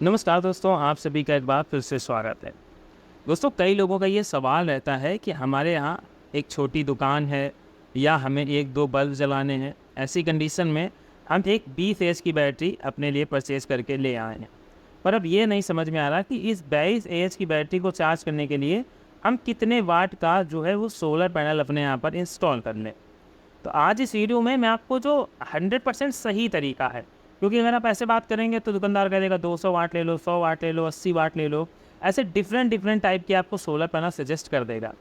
नमस्कार दोस्तों, आप सभी का एक बार फिर से स्वागत है। दोस्तों, कई लोगों का ये सवाल रहता है कि हमारे यहाँ एक छोटी दुकान है या हमें 1-2 बल्ब जलाने हैं। ऐसी कंडीशन में हम एक 20 एएच की बैटरी अपने लिए परचेज़ करके ले आए हैं। पर अब ये नहीं समझ में आ रहा कि इस 22 एएच की बैटरी को चार्ज करने के लिए हम कितने वाट का जो है वो सोलर पैनल अपने यहाँ पर इंस्टॉल कर लें। तो आज इस वीडियो में मैं आपको जो 100% सही तरीका है, क्योंकि अगर आप ऐसे बात करेंगे तो दुकानदार कह देगा 200 वाट ले लो, 100 वाट ले लो, 80 वाट ले लो, ऐसे डिफरेंट टाइप के आपको सोलर पैनल सजेस्ट कर देगा।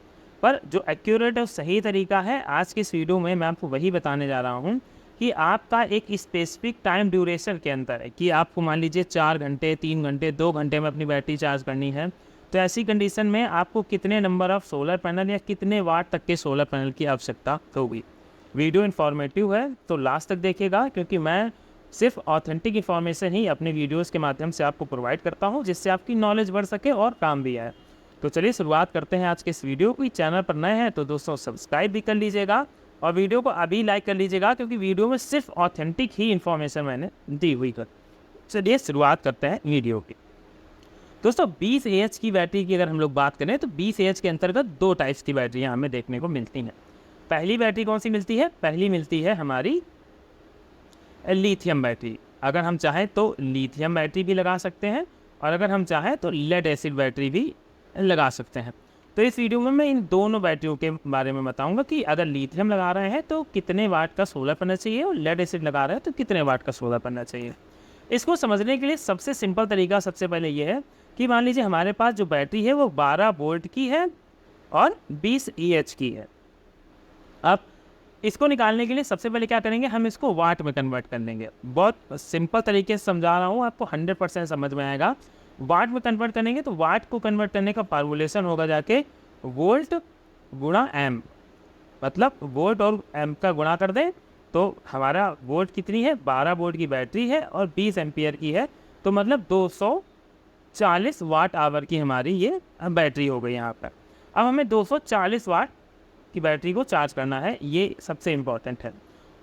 पर जो एक्यूरेट और सही तरीका है, आज की इस वीडियो में मैं आपको वही बताने जा रहा हूँ कि आपका एक स्पेसिफिक टाइम ड्यूरेशन के अंदर है कि आपको मान लीजिए 4 घंटे, 3 घंटे, 2 घंटे में अपनी बैटरी चार्ज करनी है। तो ऐसी कंडीशन में आपको कितने नंबर ऑफ सोलर पैनल या कितने वाट तक के सोलर पैनल की आवश्यकता होगी। वीडियो इन्फॉर्मेटिव है तो लास्ट तक देखिएगा, क्योंकि मैं सिर्फ ऑथेंटिक इन्फॉर्मेशन ही अपने वीडियोस के माध्यम से आपको प्रोवाइड करता हूं, जिससे आपकी नॉलेज बढ़ सके और काम भी आए। तो चलिए शुरुआत करते हैं आज के इस वीडियो की। चैनल पर नए हैं तो दोस्तों सब्सक्राइब भी कर लीजिएगा और वीडियो को अभी लाइक कर लीजिएगा, क्योंकि वीडियो में सिर्फ ऑथेंटिक ही इन्फॉर्मेशन मैंने दी हुई है। चलिए शुरुआत करते हैं वीडियो की। दोस्तों, 20 एएच की बैटरी की अगर हम लोग बात करें तो 20 एएच के अंतर्गत 2 टाइप्स की बैटरियाँ हमें देखने को मिलती हैं। पहली बैटरी कौन सी मिलती है? पहली मिलती है हमारी लिथियम बैटरी। अगर हम चाहें तो लिथियम बैटरी भी लगा सकते हैं और अगर हम चाहें तो लेड एसिड बैटरी भी लगा सकते हैं। तो इस वीडियो में मैं इन दोनों बैटरियों के बारे में बताऊंगा कि अगर लिथियम लगा रहे हैं तो कितने वाट का सोलर पैनल चाहिए और लेड एसिड लगा रहे हैं तो कितने वाट का सोलर पैनल चाहिए। इसको समझने के लिए सबसे सिंपल तरीका सबसे पहले ये है कि मान लीजिए हमारे पास जो बैटरी है वो 12 वोल्ट की है और 20 एएच की है। अब इसको निकालने के लिए सबसे पहले क्या करेंगे, हम इसको वाट में कन्वर्ट कर लेंगे। बहुत सिंपल तरीके से समझा रहा हूँ, आपको 100% समझ में आएगा। वाट में कन्वर्ट करेंगे तो वाट को कन्वर्ट करने का फार्मूलेशन होगा जाके वोल्ट गुणा एम, मतलब वोल्ट और एम का गुणा कर दें तो हमारा वोल्ट कितनी है, 12 वोल्ट की बैटरी है और 20 एम्पियर की है, तो मतलब 240 वाट आवर की हमारी ये बैटरी हो गई यहाँ पर। अब हमें 240 वाट की बैटरी को चार्ज करना है, ये सबसे इम्पॉर्टेंट है।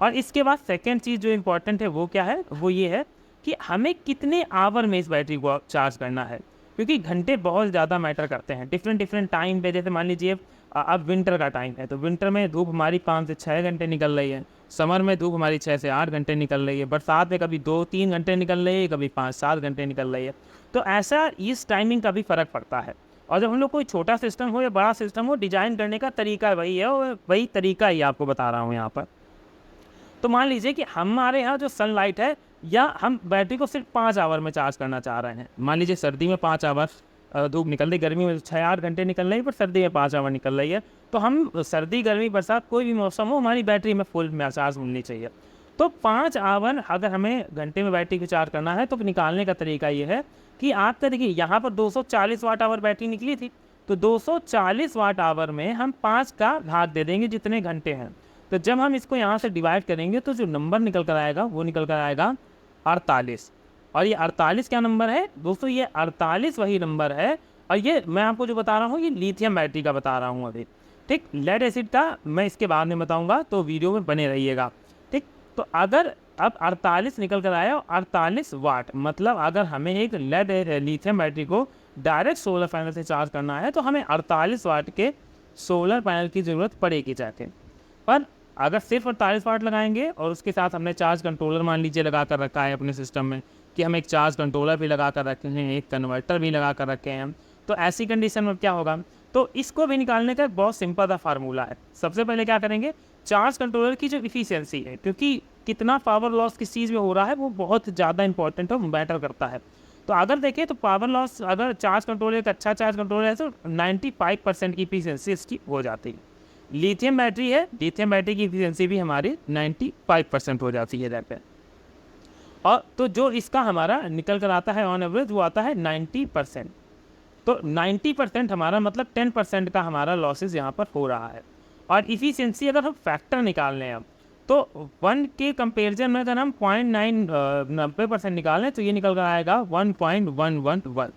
और इसके बाद सेकेंड चीज़ जो इम्पॉर्टेंट है वो क्या है, वो ये है कि हमें कितने आवर में इस बैटरी को चार्ज करना है, क्योंकि घंटे बहुत ज़्यादा मैटर करते हैं डिफरेंट टाइम पे। जैसे मान लीजिए अब विंटर का टाइम है तो विंटर में धूप हमारी 5 से 6 घंटे निकल रही है, समर में धूप हमारी 6 से 8 घंटे निकल रही है, बरसात में कभी 2-3 घंटे निकल रही है, कभी 5-7 घंटे निकल रही है। तो ऐसा इस टाइमिंग का भी फ़र्क पड़ता है। और जब हम लोग कोई छोटा सिस्टम हो या बड़ा सिस्टम हो, डिजाइन करने का तरीका वही है और वही तरीका ही आपको बता रहा हूँ यहाँ पर। तो मान लीजिए कि हमारे यहाँ जो सनलाइट है, या हम बैटरी को सिर्फ 5 आवर में चार्ज करना चाह रहे हैं। मान लीजिए सर्दी में 5 आवर धूप निकल रही, गर्मी में 6-8 घंटे निकल रही है, पर सर्दी में 5 आवर निकल रही है। तो हम सर्दी गर्मी बरसात कोई भी मौसम हो, हमारी बैटरी में फुल में चार्ज मिलनी चाहिए। तो 5 आवर अगर हमें घंटे में बैटरी को चार्ज करना है तो निकालने का तरीका ये है कि आपका देखिए यहाँ पर 240 वाट आवर बैटरी निकली थी, तो 240 वाट आवर में हम 5 का घात दे देंगे जितने घंटे हैं। तो जब हम इसको यहाँ से डिवाइड करेंगे तो जो नंबर निकल कर आएगा वो निकल कर आएगा 48। और ये 48 क्या नंबर है दोस्तों, ये 48 वही नंबर है। और ये मैं आपको जो बता रहा हूँ ये लिथियम बैटरी का बता रहा हूँ अभी, ठीक। लेड एसिड का मैं इसके बाद में बताऊँगा, तो वीडियो में बने रहिएगा, ठीक। तो अगर अब 48 निकल कर आया, 48 वाट, मतलब अगर हमें एक लेड लिथियम बैटरी को डायरेक्ट सोलर पैनल से चार्ज करना है तो हमें 48 वाट के सोलर पैनल की ज़रूरत पड़ेगी जाके। पर अगर सिर्फ 48 वाट लगाएंगे और उसके साथ हमने चार्ज कंट्रोलर मान लीजिए लगा कर रखा है अपने सिस्टम में, कि हम एक चार्ज कंट्रोलर भी लगा कर रखे हैं, एक कन्वर्टर भी लगा कर रखे हैं, तो ऐसी कंडीशन में क्या होगा, तो इसको भी निकालने का एक बहुत सिंपल सा फार्मूला है। सबसे पहले क्या करेंगे, चार्ज कंट्रोलर की जो इफिशियंसी है, क्योंकि कितना पावर लॉस किस चीज़ में हो रहा है वो बहुत ज़्यादा इंपॉर्टेंट और मैटर करता है। तो अगर देखें तो पावर लॉस, अगर चार्ज कंट्रोलर एक अच्छा चार्ज कंट्रोलर है तो 95% की इफिशियंसी इसकी हो जाती है। लिथियम बैटरी है, लिथियम बैटरी की इफिशियंसी भी हमारी 95% हो जाती है यहाँ पे। और तो जो इसका हमारा निकल कर आता है ऑन एवरेज वो आता है 90%। तो 90% हमारा मतलब 10% का हमारा लॉसेस यहाँ पर हो रहा है। और इफिशियंसी अगर हम फैक्टर निकाल लें अब, तो 1 के कंपेरिजन में अगर हम 90% निकालें तो ये निकल कर आएगा 1.111,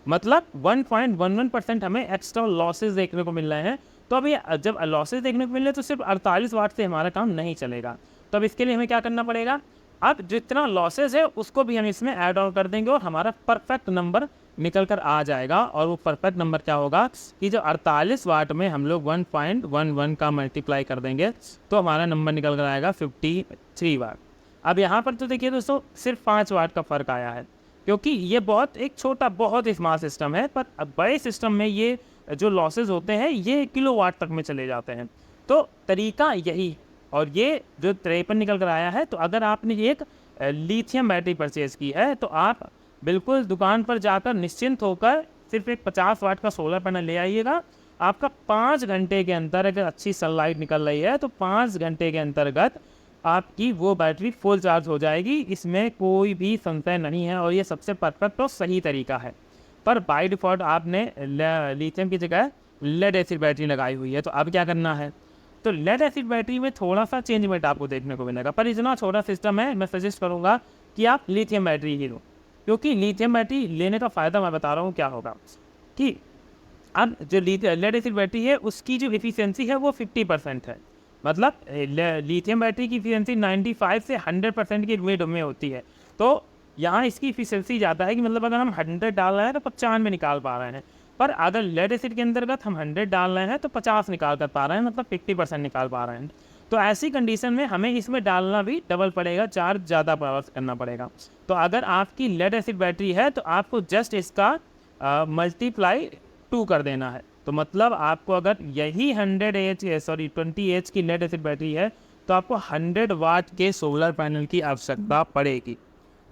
मतलब 1.11% हमें एक्स्ट्रा लॉसेस देखने को मिल रहे हैं। तो अभी जब लॉसेस देखने को मिल रहे हैं तो सिर्फ 48 वाट से हमारा काम नहीं चलेगा। तो अब इसके लिए हमें क्या करना पड़ेगा, अब जितना लॉसेस है उसको भी हम इसमें ऐड ऑन कर देंगे और हमारा परफेक्ट नंबर निकल कर आ जाएगा। और वो परफेक्ट नंबर क्या होगा कि जो 48 वाट में हम लोग 1.11 का मल्टीप्लाई कर देंगे तो हमारा नंबर निकल कर आएगा 53 वाट। अब यहाँ पर तो देखिए दोस्तों सिर्फ 5 वाट का फ़र्क आया है, क्योंकि ये बहुत एक छोटा बहुत स्मॉल सिस्टम है, पर बड़े सिस्टम में ये जो लॉसेज होते हैं ये किलोवाट तक में चले जाते हैं। तो तरीका यही, और ये जो 53 निकल कर आया है, तो अगर आपने एक लिथियम बैटरी परचेज़ की है तो आप बिल्कुल दुकान पर जाकर निश्चिंत होकर सिर्फ एक 50 वाट का सोलर पैनल ले आइएगा। आपका 5 घंटे के अंदर अगर अच्छी सनलाइट निकल रही है तो 5 घंटे के अंतर्गत आपकी वो बैटरी फुल चार्ज हो जाएगी। इसमें कोई भी संशय नहीं है और ये सबसे परफेक्ट और सही तरीका है। पर बाय डिफ़ॉल्ट आपने लिथियम की जगह लेड एसिड बैटरी लगाई हुई है, तो अब क्या करना है? तो लेड एसिड बैटरी में थोड़ा सा चेंजमेंट आपको देखने को मिलेगा, पर इतना छोटा सिस्टम है, मैं सजेस्ट करूँगा कि आप लिथियम बैटरी ही लो। क्योंकि लिथियम बैटरी लेने का फ़ायदा मैं बता रहा हूँ क्या होगा कि अब जो लेड एसिड बैटरी है उसकी जो एफिशिएंसी है वो 50% है। मतलब लिथियम बैटरी की एफिशिएंसी 95 से 100% की मिड में होती है। तो यहाँ इसकी एफिशिएंसी ज़्यादा है कि मतलब अगर हम 100 डाल रहे हैं तो 95 निकाल पा रहे हैं, पर अगर लेड एसिड के अंतर्गत हम 100 डाल रहे हैं तो 50 निकाल कर पा रहे हैं, मतलब 50% निकाल पा रहे हैं। तो ऐसी कंडीशन में हमें इसमें डालना भी डबल पड़ेगा, चार्ज ज़्यादा करना पड़ेगा। तो अगर आपकी लेड एसिड बैटरी है तो आपको जस्ट इसका मल्टीप्लाई 2 कर देना है। तो मतलब आपको अगर यही 20 एच की लेड एसिड बैटरी है तो आपको 100 वाट के सोलर पैनल की आवश्यकता पड़ेगी।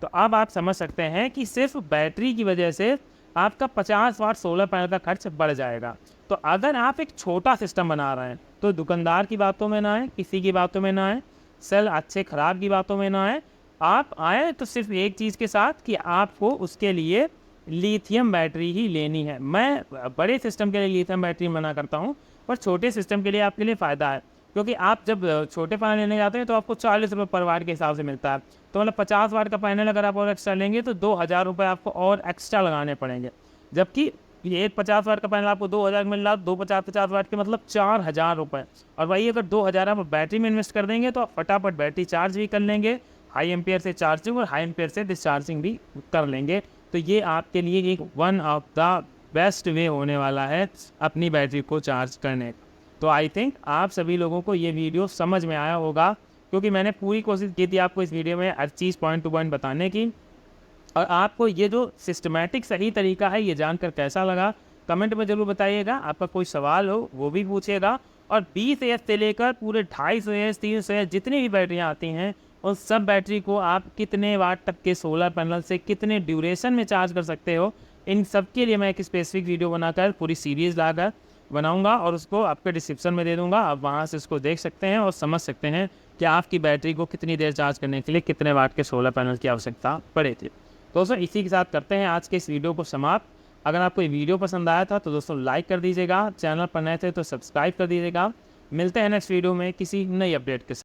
तो अब आप समझ सकते हैं कि सिर्फ बैटरी की वजह से आपका 50 वाट सोलर पैनल का खर्च बढ़ जाएगा। तो अगर आप एक छोटा सिस्टम बना रहे हैं तो दुकानदार की बातों में ना आए, किसी की बातों में ना आए, सेल अच्छे ख़राब की बातों में ना आए। आप आए तो सिर्फ एक चीज़ के साथ कि आपको उसके लिए लिथियम बैटरी ही लेनी है। मैं बड़े सिस्टम के लिए लिथियम बैटरी मना करता हूँ, पर छोटे सिस्टम के लिए आपके लिए फ़ायदा है, क्योंकि आप जब छोटे पैनल लेने जाते हैं तो आपको 40 रुपये पर वाट के हिसाब से मिलता है। तो मतलब 50 वाट का पैनल अगर आप और एक्स्ट्रा लेंगे तो 2000 रुपये आपको और एक्स्ट्रा लगाने पड़ेंगे, जबकि ये एक 50 वाट का पैनल आपको 2000 मिल रहा है, 50 वाट के मतलब 4000 रुपये। और वही अगर 2000 आप बैटरी में इन्वेस्ट कर देंगे तो आप फटाफट बैटरी चार्ज भी कर लेंगे, हाई एम्पियर से चार्जिंग और हाई एम्पियर से डिस्चार्जिंग भी कर लेंगे। तो ये आपके लिए एक one of the best way होने वाला है अपनी बैटरी को चार्ज करने का। तो आई थिंक आप सभी लोगों को ये वीडियो समझ में आया होगा, क्योंकि मैंने पूरी कोशिश की थी आपको इस वीडियो में हर चीज़ पॉइंट टू पॉइंट बताने की। और आपको ये जो सिस्टमैटिक सही तरीका है ये जानकर कैसा लगा कमेंट में ज़रूर बताइएगा। आपका कोई सवाल हो वो भी पूछिएगा। और 20 एच से लेकर पूरे 250 एच 300 एच जितनी भी बैटरियाँ आती हैं उन सब बैटरी को आप कितने वाट तक के सोलर पैनल से कितने ड्यूरेशन में चार्ज कर सकते हो, इन सब के लिए मैं एक स्पेसिफिक वीडियो बनाकर पूरी सीरीज़ लाकर बनाऊंगा और उसको आपके डिस्क्रिप्शन में दे दूंगा। आप वहां से उसको देख सकते हैं और समझ सकते हैं कि आपकी बैटरी को कितनी देर चार्ज करने के लिए कितने वाट के सोलर पैनल की आवश्यकता पड़ेगी। दोस्तों इसी के साथ करते हैं आज के इस वीडियो को समाप्त। अगर आपको ये वीडियो पसंद आया था तो दोस्तों लाइक कर दीजिएगा, चैनल पर नए थे तो सब्सक्राइब कर दीजिएगा। मिलते हैं नेक्स्ट वीडियो में किसी नई अपडेट के साथ।